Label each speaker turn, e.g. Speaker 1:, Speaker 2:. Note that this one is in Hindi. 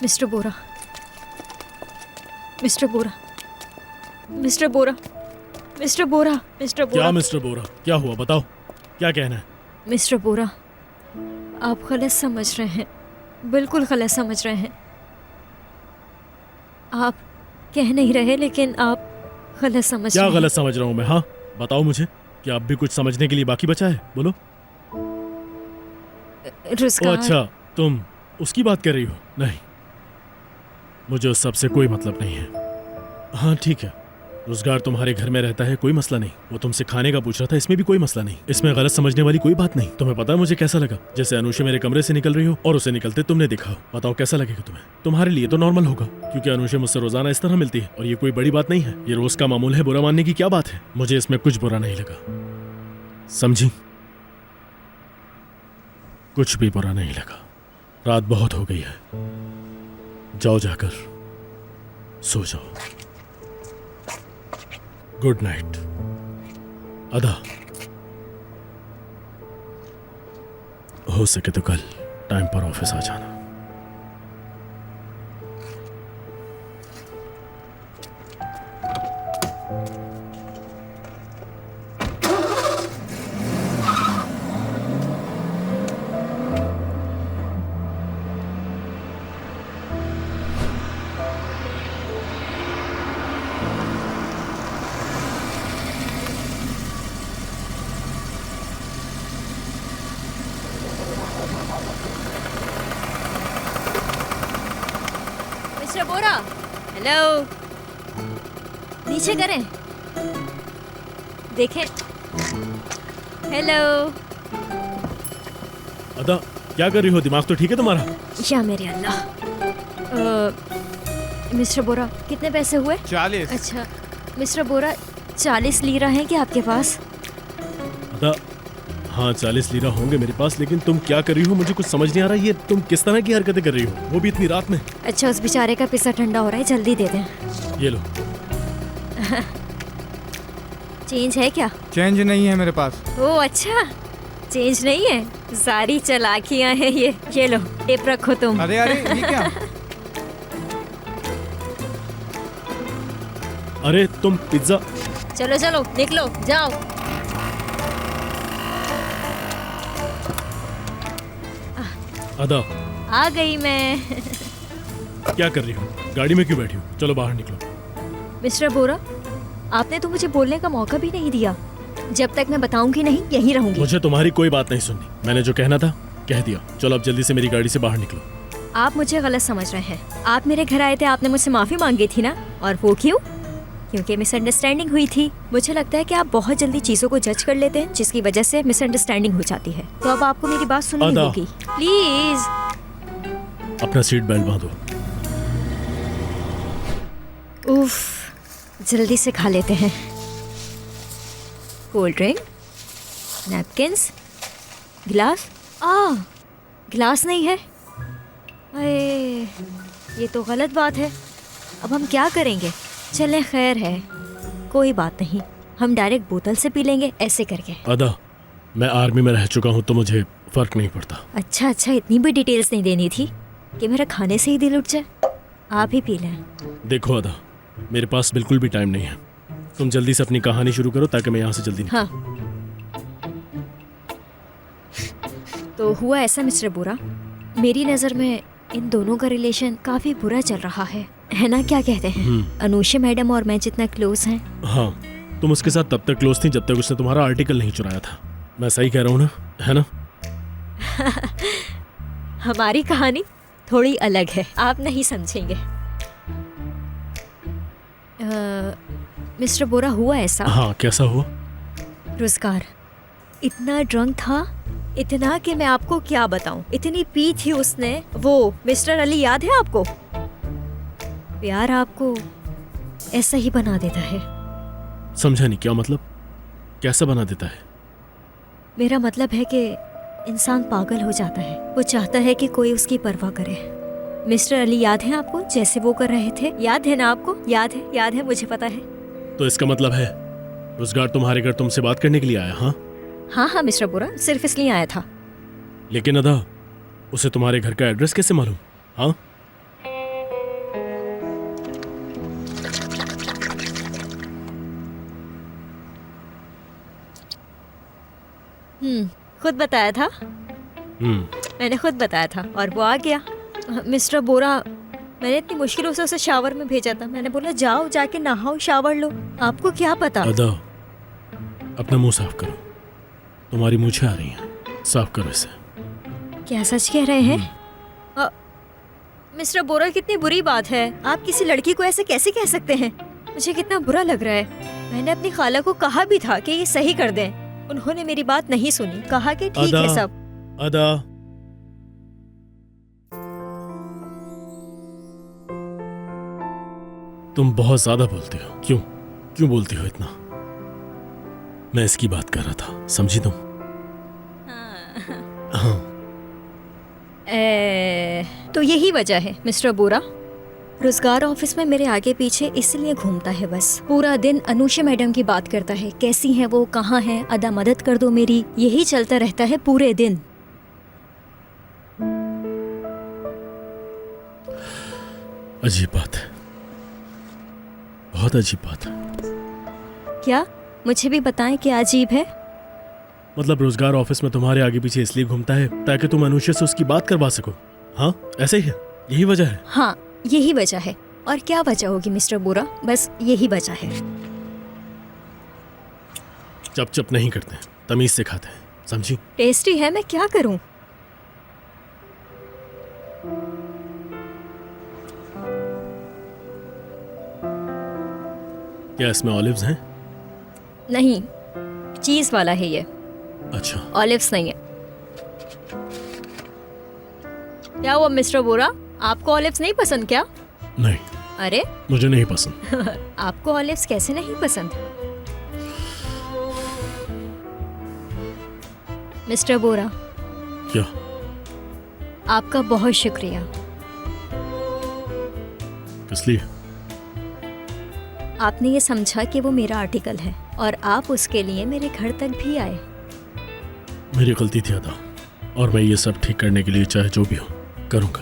Speaker 1: मिस्टर बोरा, मिस्टर बोरा, मिस्टर बोरा, मिस्टर बोरा, मिस्टर बोरा।
Speaker 2: क्या मिस्टर बोरा, क्या हुआ बताओ, क्या कहना है?
Speaker 1: मिस्टर बोरा, आप गलत समझ रहे हैं, बिल्कुल गलत समझ रहे हैं। आप कह नहीं रहे लेकिन आप गलत समझ
Speaker 2: क्या
Speaker 1: रहे हैं।
Speaker 2: गलत समझ रहा हूँ मैं? हाँ बताओ मुझे, क्या अब भी कुछ समझने के लिए बाकी बचा है? बोलो।
Speaker 1: रुज़गार।
Speaker 2: ओ अच्छा, तुम उसकी बात कर रही हो? नहीं, मुझे उस सब से कोई मतलब नहीं है। हाँ ठीक है, रोजगार तुम्हारे घर में रहता है, कोई मसला नहीं। वो तुमसे खाने का पूछ रहा था, इसमें भी कोई मसला नहीं। इसमें गलत समझने वाली कोई बात नहीं। तुम्हें पता है मुझे कैसा लगा? जैसे अनुषा मेरे कमरे से निकल रही हो और उसे निकलते तुमने देखा। बताओ कैसा लगेगा तुम्हें? तुम्हारे लिए तो नॉर्मल होगा, क्योंकि अनुषा मुझसे रोजाना इस तरह मिलती है और ये कोई बड़ी बात नहीं है। ये रोज का मामूल है, बुरा मानने की क्या बात है? मुझे इसमें कुछ बुरा नहीं लगा, समझी? कुछ भी बुरा नहीं लगा। रात बहुत हो गई है, जाओ जाकर सो जाओ। Good night. अदा, हो सके तो कल टाइम पर ऑफिस आ जाना।
Speaker 1: मिस्टर बोरा, हेलो, नीचे करें, देखें। हेलो।
Speaker 2: अदा, क्या कर रही हो? दिमाग तो ठीक है तुम्हारा?
Speaker 1: या मेरे अल्लाह। मिस्टर बोरा, कितने पैसे हुए?
Speaker 3: 40।
Speaker 1: अच्छा मिस्टर बोरा, 40 लीरा हैं क्या आपके पास?
Speaker 2: अदा, हाँ 40 लीरा होंगे मेरे पास, लेकिन तुम क्या कर रही हो मुझे कुछ समझ नहीं आ रहा। ये तुम किस तरह की हरकतें कर रही हो, वो भी इतनी रात में?
Speaker 1: अच्छा, उस बेचारे का पिस्सा ठंडा हो रहा है, जल्दी दे दें।
Speaker 2: ये लो।
Speaker 1: चेंज है क्या?
Speaker 3: चेंज नहीं है मेरे पास।
Speaker 1: ओह अच्छा, चेंज नहीं है। सारी चालाकियां हैं ये लो, टिप रखो तुम।
Speaker 3: अरे अरे ये क्या?
Speaker 2: अरे तुम पिज्जा।
Speaker 1: चलो चलो निकलो, जाओ।
Speaker 2: अदा,
Speaker 1: आ गई मैं।
Speaker 2: क्या कर रही हो? गाड़ी में क्यों बैठी हो? चलो बाहर निकलो।
Speaker 1: मिस्टर बोरा, आपने तो मुझे बोलने का मौका भी नहीं दिया। जब तक मैं बताऊंगी नहीं, यहीं रहूंगी।
Speaker 2: मुझे तुम्हारी कोई बात नहीं सुननी, मैंने जो कहना था कह दिया। चलो अब जल्दी से मेरी गाड़ी से बाहर निकलो।
Speaker 1: आप मुझे गलत समझ रहे हैं। आप मेरे घर आए थे, आपने मुझसे माफी मांगी थी ना? और वो क्यों? क्योंकि मिसअंडरस्टैंडिंग हुई थी। मुझे लगता है कि आप बहुत जल्दी चीजों को जज कर लेते हैं, जिसकी वजह से मिसअंडरस्टैंडिंग हो जाती है। तो अब आपको मेरी बात सुननी
Speaker 2: अदा।
Speaker 1: होगी, प्लीज।
Speaker 2: अपना सीट बेल्ट बांधो।
Speaker 1: उफ, जल्दी से खा लेते हैं। कोल्ड ड्रिंक, नैपकिन्स, गिलास। गिलास नहीं है। अरे ये तो गलत बात है। अब हम क्या करेंगे? चलें, खैर है, कोई बात नहीं, हम डायरेक्ट बोतल से पी लेंगे, ऐसे करके।
Speaker 2: अदा, मैं आर्मी में रह चुका हूँ तो मुझे फर्क नहीं पड़ता।
Speaker 1: अच्छा, इतनी भी डिटेल्स नहीं देनी थी कि मेरा खाने से ही दिल उठ जाए। आप ही पी लें।
Speaker 2: देखो अदा, मेरे पास बिल्कुल भी टाइम नहीं है। तुम जल्दी से अपनी कहानी शुरू करो ताकि मैं यहाँ से जल्दी
Speaker 1: हाँ। तो हुआ ऐसा मिस्टर बोरा, मेरी नज़र में इन दोनों का रिलेशन काफ़ी बुरा चल रहा है ना? क्या कहते हैं? अनुषा मैडम और मैं जितना क्लोज हैं।
Speaker 2: हाँ, तुम उसके साथ तब तक क्लोज थी जब तक उसने तुम्हारा आर्टिकल नहीं चुराया था। मैं सही कह रहा हूँ ना, है ना?
Speaker 1: हमारी कहानी थोड़ी अलग है, आप नहीं समझेंगे। मिस्टर बोरा, हुआ ऐसा।
Speaker 2: हाँ, कैसा हुआ?
Speaker 1: रोजगार इतना ड्रंक था, इतना कि मैं आपको क्या बताऊं। इतनी पी थी उसने। वो मिस्टर अली याद है आपको? प्यार आपको ऐसा ही बना देता है।
Speaker 2: समझा नहीं, क्या मतलब? कैसा बना देता है?
Speaker 1: मेरा मतलब है कि इंसान पागल हो जाता है। वो चाहता है कि कोई उसकी परवाह करे। मिस्टर अली याद है आपको, जैसे वो कर रहे थे? याद है ना आपको? याद है, मुझे पता है।
Speaker 2: तो इसका मतलब है रोजगार तुम्हारे घर तुमसे बात करने के लिए आया? हाँ
Speaker 1: हाँ मिस्टर बोरा, सिर्फ इसलिए आया था।
Speaker 2: लेकिन अदा, उसे तुम्हारे घर का एड्रेस कैसे मालूम? हाँ,
Speaker 1: खुद बताया था। मैंने खुद बताया था और वो आ गया। मिस्टर बोरा, मैंने इतनी मुश्किलों से उसे शावर में भेजा था। मैंने बोला जाओ जाके नहाओ, शावर लो। आपको क्या पता।
Speaker 2: अदा, अपना मुंह साफ करो। तुम्हारी मूछें आ रही हैं, साफ करो इसे।
Speaker 1: क्या सच कह रहे हैं? मिस्टर बोरा, कितनी बुरी बात है। आप किसी लड़की को ऐसे कैसे कह सकते हैं? मुझे कितना बुरा लग रहा है। मैंने अपनी खाला को कहा भी था कि ये सही कर दें। उन्होंने मेरी बात नहीं सुनी, कहा कि ठीक है सब।
Speaker 2: अदा, तुम बहुत ज्यादा बोलते हो। क्यों बोलती हो इतना? मैं इसकी बात कर रहा था, समझी तुम? हाँ।
Speaker 1: तो यही वजह है मिस्टर बोरा। रोजगार ऑफिस में मेरे आगे पीछे इसलिए घूमता है बस। पूरा दिन अनुषा मैडम की बात करता है, कैसी हैं वो, कहाँ हैं, अदा मदद कर दो मेरी। यही चलता रहता है पूरे दिन।
Speaker 2: अजीब बात है, बहुत अजीब बात है।
Speaker 1: क्या? मुझे भी बताएं क्या अजीब है।
Speaker 2: मतलब रोजगार ऑफिस में तुम्हारे आगे पीछे इसलिए घूमता है ताकि तुम अनुषा से उसकी बात करवा सको। हाँ, ऐसे ही है, यही वजह है।
Speaker 1: हाँ, यही वजह है। और क्या वजह होगी मिस्टर बोरा? बस यही वजह है।
Speaker 2: चप नहीं करते हैं, तमीज से खाते हैं, समझी?
Speaker 1: टेस्टी है, मैं क्या करूं?
Speaker 2: क्या इसमें ऑलिव्स हैं?
Speaker 1: नहीं, चीज वाला है ये।
Speaker 2: अच्छा,
Speaker 1: ऑलिव्स नहीं है। क्या हुआ मिस्टर बोरा, आपको ऑलिव्स नहीं पसंद क्या?
Speaker 2: नहीं,
Speaker 1: अरे
Speaker 2: मुझे नहीं पसंद।
Speaker 1: आपको ऑलिव्स कैसे नहीं पसंद? मिस्टर बोरा,
Speaker 2: क्या?
Speaker 1: आपका बहुत शुक्रिया।
Speaker 2: किस लिए?
Speaker 1: आपने ये समझा कि वो मेरा आर्टिकल है और आप उसके लिए मेरे घर तक भी आए।
Speaker 2: मेरी गलती थी अदा, और मैं ये सब ठीक करने के लिए चाहे जो भी हो करूंगा।